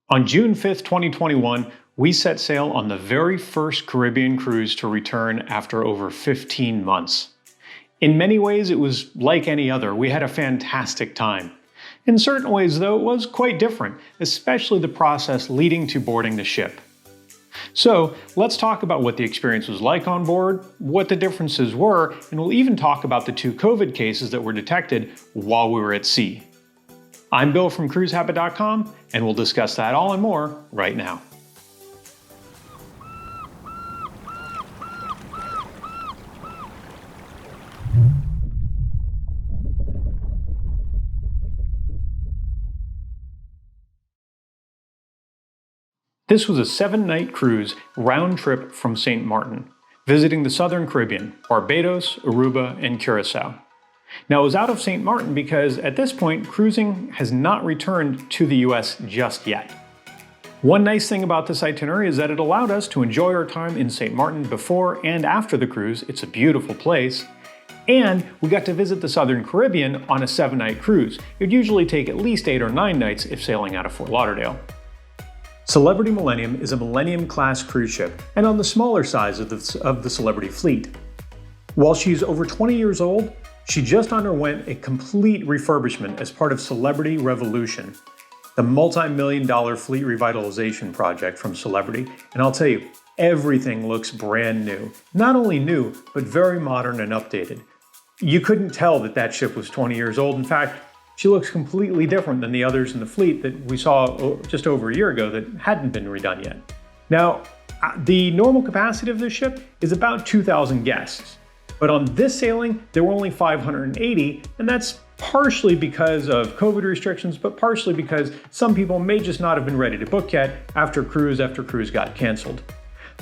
On June 5th, 2021, we set sail on the very first Caribbean cruise to return after over 15 months. In many ways, it was like any other. We had a fantastic time. In certain ways, though, it was quite different, especially the process leading to boarding the ship. So, let's talk about what the experience was like on board, what the differences were, and we'll even talk about the 2 COVID cases that were detected while we were at sea. I'm Bill from cruisehabit.com, and we'll discuss that all and more right now. This was a 7-night cruise round trip from St. Martin, visiting the southern Caribbean, Barbados, Aruba, and Curacao. Now, it was out of St. Martin because at this point, cruising has not returned to the US just yet. One nice thing about this itinerary is that it allowed us to enjoy our time in St. Martin before and after the cruise. It's a beautiful place. And we got to visit the southern Caribbean on a 7-night cruise. It would usually take at least 8 or 9 nights if sailing out of Fort Lauderdale. Celebrity Millennium is a Millennium-class cruise ship and on the smaller size of the Celebrity fleet. While she's over 20 years old, she just underwent a complete refurbishment as part of Celebrity Revolution, the multi-million-dollar fleet revitalization project from Celebrity, and I'll tell you, everything looks brand new. Not only new, but very modern and updated. You couldn't tell that ship was 20 years old. In fact, she looks completely different than the others in the fleet that we saw just over a year ago that hadn't been redone yet. Now, the normal capacity of this ship is about 2,000 guests. But on this sailing, there were only 580, and that's partially because of COVID restrictions, but partially because some people may just not have been ready to book yet after cruise got canceled.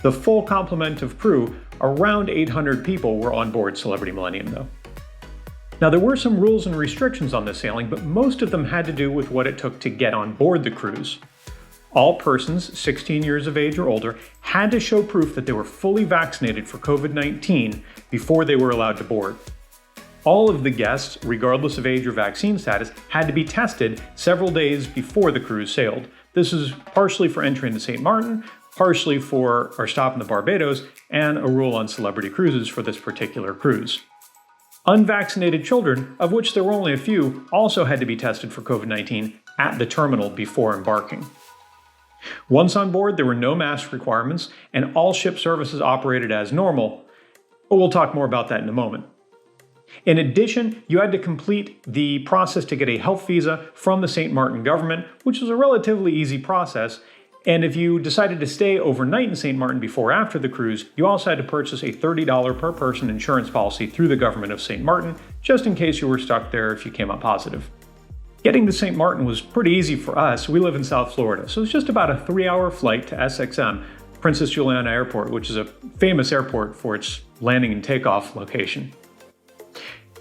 The full complement of crew, around 800 people, were on board Celebrity Millennium though. Now, there were some rules and restrictions on this sailing, but most of them had to do with what it took to get on board the cruise. All persons 16 years of age or older had to show proof that they were fully vaccinated for COVID-19 before they were allowed to board. All of the guests, regardless of age or vaccine status, had to be tested several days before the cruise sailed. This is partially for entry into St. Martin, partially for our stop in the Barbados, and a rule on Celebrity cruises for this particular cruise. Unvaccinated children, of which there were only a few, also had to be tested for COVID-19 at the terminal before embarking. Once on board, there were no mask requirements, and all ship services operated as normal, but we'll talk more about that in a moment. In addition, you had to complete the process to get a health visa from the St. Martin government, which was a relatively easy process, and if you decided to stay overnight in St. Martin before or after the cruise, you also had to purchase a $30 per person insurance policy through the government of St. Martin, just in case you were stuck there if you came up positive. Getting to St. Martin was pretty easy for us. We live in South Florida, so it's just about a 3-hour flight to SXM, Princess Juliana Airport, which is a famous airport for its landing and takeoff location.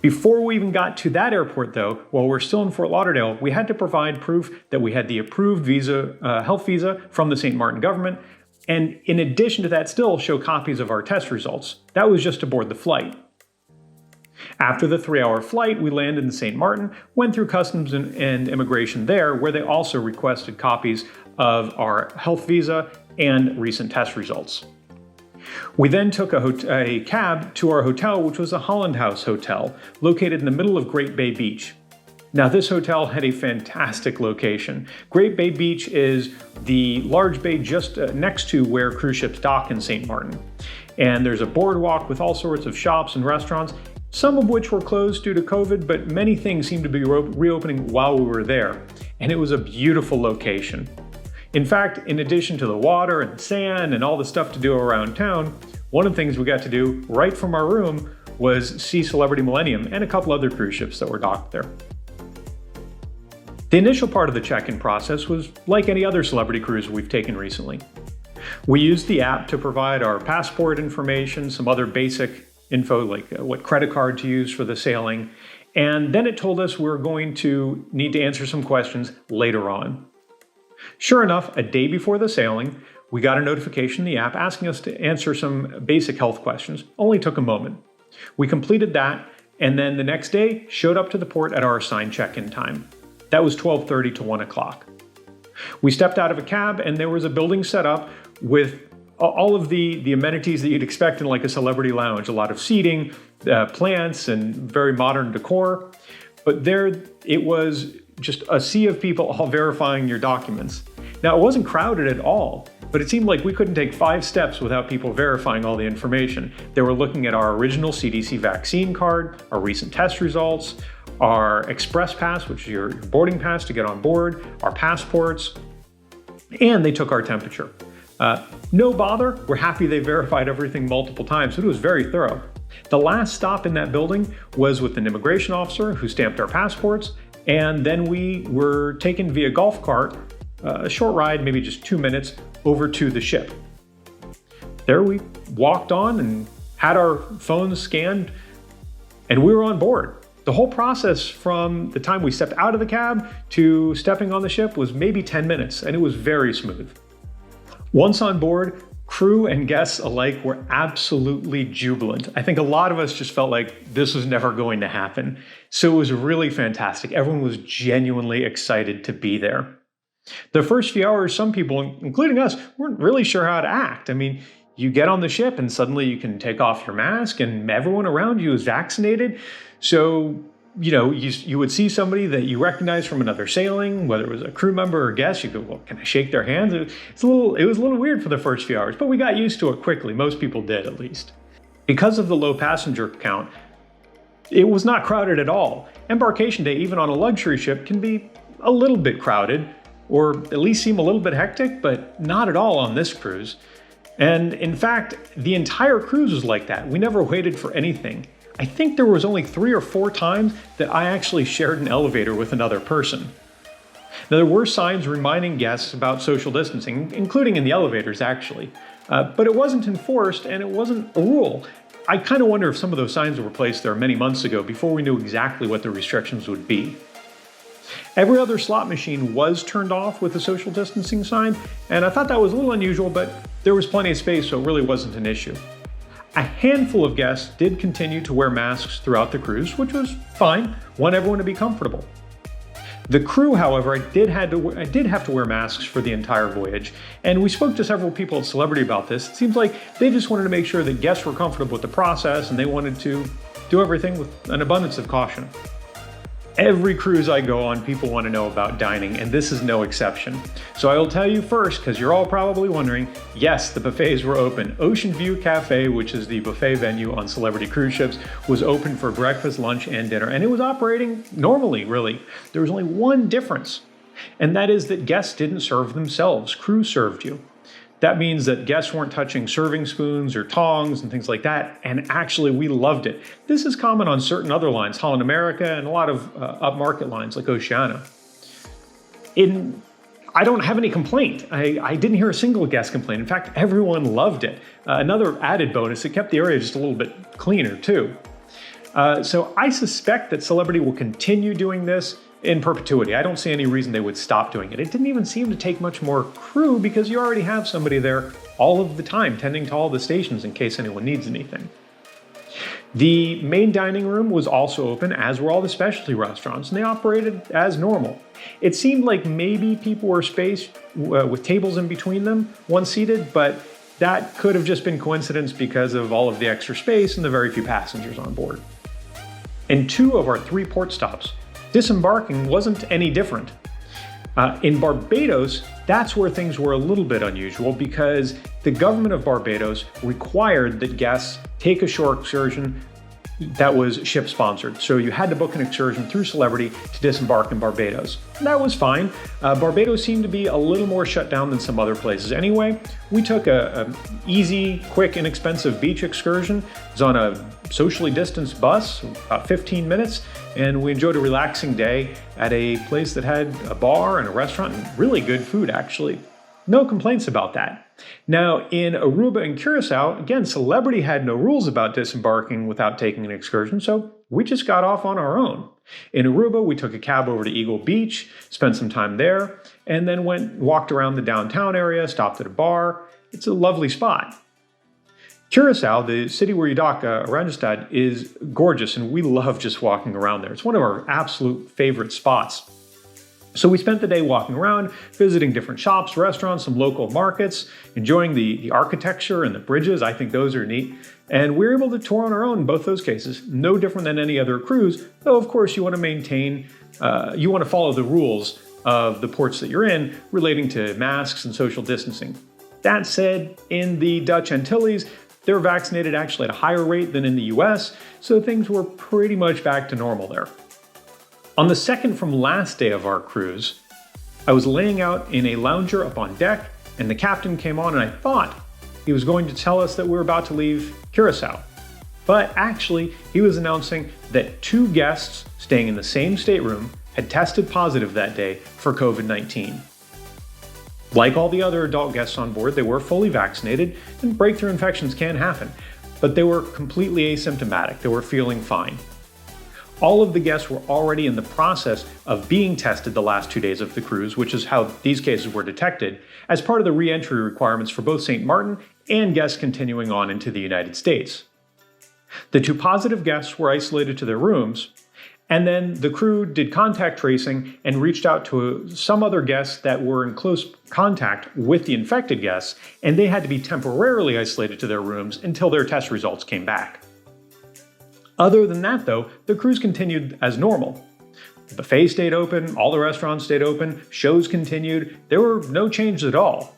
Before we even got to that airport though, while we're still in Fort Lauderdale, we had to provide proof that we had the approved health visa from the St. Martin government, and in addition to that still show copies of our test results. That was just to board the flight. After the 3-hour flight, we landed in St. Martin, went through customs and immigration there, where they also requested copies of our health visa and recent test results. We then took a cab to our hotel, which was a Holland House Hotel, located in the middle of Great Bay Beach. Now, this hotel had a fantastic location. Great Bay Beach is the large bay just next to where cruise ships dock in St. Martin. And there's a boardwalk with all sorts of shops and restaurants, some of which were closed due to COVID, but many things seemed to be reopening while we were there. And it was a beautiful location. In fact, in addition to the water and the sand and all the stuff to do around town, one of the things we got to do right from our room was see Celebrity Millennium and a couple other cruise ships that were docked there. The initial part of the check-in process was like any other Celebrity cruise we've taken recently. We used the app to provide our passport information, some other basic info like what credit card to use for the sailing, and then it told us we were going to need to answer some questions later on. Sure enough, a day before the sailing, we got a notification in the app asking us to answer some basic health questions. Only took a moment. We completed that, and then the next day showed up to the port at our assigned check-in time. That was 12:30 to 1 o'clock. We stepped out of a cab and there was a building set up with all of the amenities that you'd expect in like a celebrity lounge, a lot of seating, plants, and very modern decor. But there it was just a sea of people all verifying your documents. Now, it wasn't crowded at all, but it seemed like we couldn't take 5 steps without people verifying all the information. They were looking at our original CDC vaccine card, our recent test results, our express pass, which is your boarding pass to get on board, our passports, and they took our temperature. No bother, we're happy they verified everything multiple times, but it was very thorough. The last stop in that building was with an immigration officer who stamped our passports, and then we were taken via golf cart, a short ride, maybe just 2 minutes, over to the ship. There we walked on and had our phones scanned, and we were on board. The whole process from the time we stepped out of the cab to stepping on the ship was maybe 10 minutes, and it was very smooth. Once on board, crew and guests alike were absolutely jubilant. I think a lot of us just felt like this was never going to happen. So it was really fantastic. Everyone was genuinely excited to be there. The first few hours, some people, including us, weren't really sure how to act. I mean, you get on the ship and suddenly you can take off your mask and everyone around you is vaccinated. So, you would see somebody that you recognize from another sailing, whether it was a crew member or guest, you go, well, can I shake their hands? It was a little weird for the first few hours, but we got used to it quickly. Most people did, at least. Because of the low passenger count, it was not crowded at all. Embarkation day, even on a luxury ship, can be a little bit crowded, or at least seem a little bit hectic, but not at all on this cruise. And in fact, the entire cruise was like that. We never waited for anything. I think there was only 3 or 4 times that I actually shared an elevator with another person. Now, there were signs reminding guests about social distancing, including in the elevators, actually. But it wasn't enforced, and it wasn't a rule. I kind of wonder if some of those signs were placed there many months ago before we knew exactly what the restrictions would be. Every other slot machine was turned off with a social distancing sign, and I thought that was a little unusual, but there was plenty of space, so it really wasn't an issue. A handful of guests did continue to wear masks throughout the cruise, which was fine. Want everyone to be comfortable. The crew, however, I did have to wear masks for the entire voyage, and we spoke to several people at Celebrity about this. It seems like they just wanted to make sure that guests were comfortable with the process, and they wanted to do everything with an abundance of caution. Every cruise I go on, people want to know about dining, and this is no exception. So I will tell you first, because you're all probably wondering, yes, the buffets were open. Ocean View Cafe, which is the buffet venue on Celebrity cruise ships, was open for breakfast, lunch, and dinner, and it was operating normally, really. There was only one difference, and that is that guests didn't serve themselves. Crew served you. That means that guests weren't touching serving spoons or tongs and things like that, and actually we loved it. This is common on certain other lines, Holland America, and a lot of upmarket lines like Oceania. I don't have any complaint. I didn't hear a single guest complain. In fact, everyone loved it. Another added bonus, it kept the area just a little bit cleaner too. So I suspect that Celebrity will continue doing this in perpetuity. I don't see any reason they would stop doing it. It didn't even seem to take much more crew because you already have somebody there all of the time tending to all the stations in case anyone needs anything. The main dining room was also open, as were all the specialty restaurants, and they operated as normal. It seemed like maybe people were spaced with tables in between them, one-seated, but that could have just been coincidence because of all of the extra space and the very few passengers on board. In 2 of our 3 port stops, disembarking wasn't any different. In Barbados, that's where things were a little bit unusual because the government of Barbados required that guests take a shore excursion that was ship sponsored. So you had to book an excursion through Celebrity to disembark in Barbados. That was fine. Barbados seemed to be a little more shut down than some other places. Anyway, we took a easy, quick, inexpensive beach excursion. It was on a socially distanced bus, about 15 minutes, and we enjoyed a relaxing day at a place that had a bar and a restaurant and really good food, actually. No complaints about that. Now, in Aruba and Curacao, again, Celebrity had no rules about disembarking without taking an excursion, so we just got off on our own. In Aruba, we took a cab over to Eagle Beach, spent some time there, and then walked around the downtown area, stopped at a bar. It's a lovely spot. Curacao, the city where you dock, Oranjestad, is gorgeous, and we love just walking around there. It's one of our absolute favorite spots. So we spent the day walking around, visiting different shops, restaurants, some local markets, enjoying the architecture and the bridges. I think those are neat. And we were able to tour on our own in both those cases. No different than any other cruise, though of course you want to follow the rules of the ports that you're in relating to masks and social distancing. That said, in the Dutch Antilles, they're vaccinated actually at a higher rate than in the US, so things were pretty much back to normal there. On the second from last day of our cruise, I was laying out in a lounger up on deck, and the captain came on, and I thought he was going to tell us that we were about to leave Curacao. But actually, he was announcing that 2 guests staying in the same stateroom had tested positive that day for COVID-19. Like all the other adult guests on board, they were fully vaccinated, and breakthrough infections can happen, but they were completely asymptomatic. They were feeling fine. All of the guests were already in the process of being tested the last 2 days of the cruise, which is how these cases were detected, as part of the re-entry requirements for both St. Martin and guests continuing on into the United States. The 2 positive guests were isolated to their rooms, and then the crew did contact tracing and reached out to some other guests that were in close contact with the infected guests, and they had to be temporarily isolated to their rooms until their test results came back. Other than that, though, the cruise continued as normal. The buffet stayed open, all the restaurants stayed open, shows continued, there were no changes at all.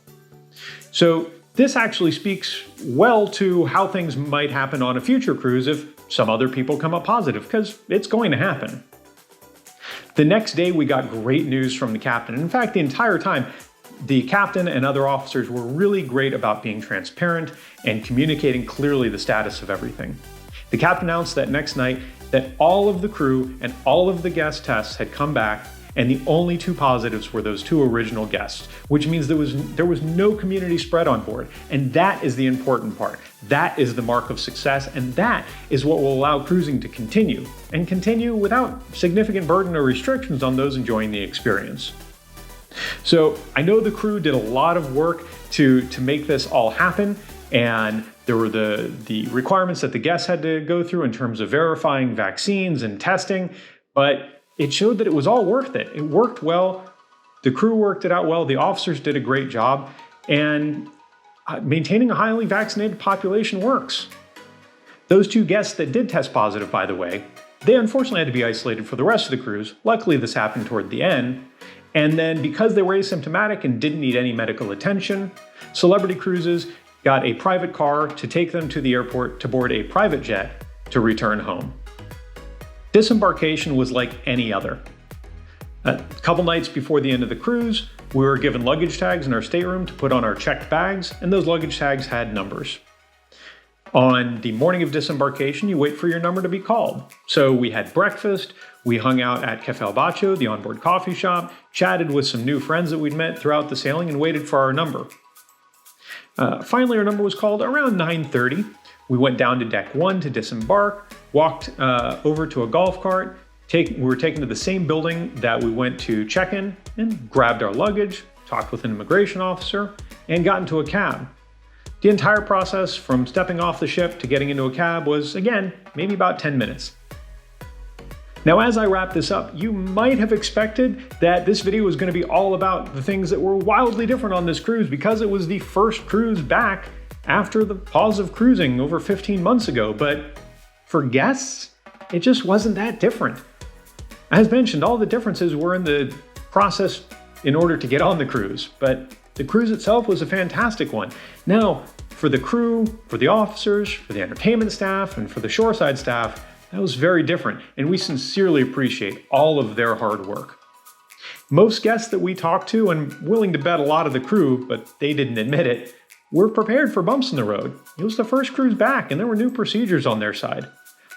So this actually speaks well to how things might happen on a future cruise if some other people come up positive, because it's going to happen. The next day we got great news from the captain. In fact, the entire time, the captain and other officers were really great about being transparent and communicating clearly the status of everything. The captain announced that next night that all of the crew and all of the guest tests had come back, and the only 2 positives were those 2 original guests, which means there was no community spread on board. And that is the important part. That is the mark of success, and that is what will allow cruising to continue, and continue without significant burden or restrictions on those enjoying the experience. So I know the crew did a lot of work to make this all happen, and there were the requirements that the guests had to go through in terms of verifying vaccines and testing, but it showed that it was all worth it. It worked well, the crew worked it out well, the officers did a great job, and maintaining a highly vaccinated population works. Those 2 guests that did test positive, by the way, they unfortunately had to be isolated for the rest of the cruise. Luckily, this happened toward the end. And then because they were asymptomatic and didn't need any medical attention, Celebrity Cruises got a private car to take them to the airport to board a private jet to return home. Disembarkation was like any other. A couple nights before the end of the cruise, we were given luggage tags in our stateroom to put on our checked bags, and those luggage tags had numbers. On the morning of disembarkation, you wait for your number to be called. So we had breakfast, we hung out at Café El Bacho, the onboard coffee shop, chatted with some new friends that we'd met throughout the sailing, and waited for our number. Finally, our number was called around 9:30. We went down to deck 1 to disembark, walked over to a golf cart. We were taken to the same building that we went to check-in, and grabbed our luggage, talked with an immigration officer, and got into a cab. The entire process from stepping off the ship to getting into a cab was, again, maybe about 10 minutes. Now, as I wrap this up, you might have expected that this video was going to be all about the things that were wildly different on this cruise, because it was the first cruise back after the pause of cruising over 15 months ago. But for guests, it just wasn't that different. As mentioned, all the differences were in the process in order to get on the cruise, but the cruise itself was a fantastic one. Now, for the crew, for the officers, for the entertainment staff, and for the shoreside staff, that was very different, and we sincerely appreciate all of their hard work. Most guests that we talked to, and willing to bet a lot of the crew, but they didn't admit it, were prepared for bumps in the road. It was the first cruise back, and there were new procedures on their side.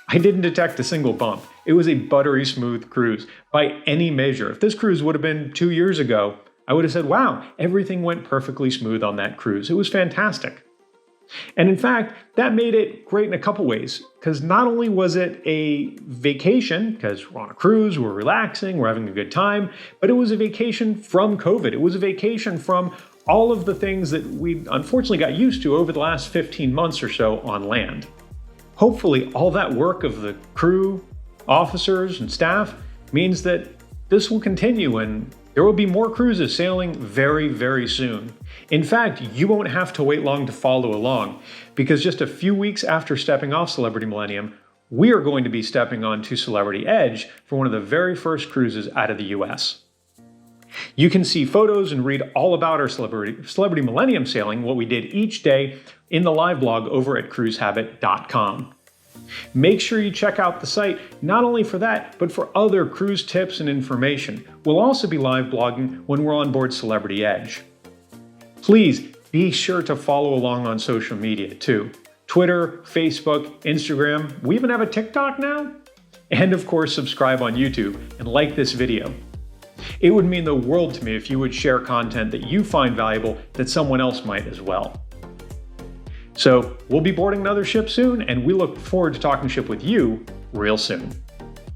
I didn't detect a single bump. It was a buttery smooth cruise by any measure. If this cruise would have been 2 years ago, I would have said, wow, everything went perfectly smooth on that cruise. It was fantastic. And in fact, that made it great in a couple ways, because not only was it a vacation, because we're on a cruise, we're relaxing, we're having a good time, but it was a vacation from COVID. It was a vacation from all of the things that we unfortunately got used to over the last 15 months or so on land. Hopefully, all that work of the crew, officers, and staff means that this will continue, and There will be more cruises sailing very, very soon. In fact, you won't have to wait long to follow along, because just a few weeks after stepping off Celebrity Millennium, we are going to be stepping onto Celebrity Edge for one of the very first cruises out of the US. You can see photos and read all about our Celebrity Millennium sailing, what we did each day, in the live blog over at cruisehabit.com. Make sure you check out the site not only for that, but for other cruise tips and information. We'll also be live blogging when we're on board Celebrity Edge. Please be sure to follow along on social media too. Twitter, Facebook, Instagram, we even have a TikTok now? And of course, subscribe on YouTube and like this video. It would mean the world to me if you would share content that you find valuable that someone else might as well. So we'll be boarding another ship soon, and we look forward to talking ship with you real soon.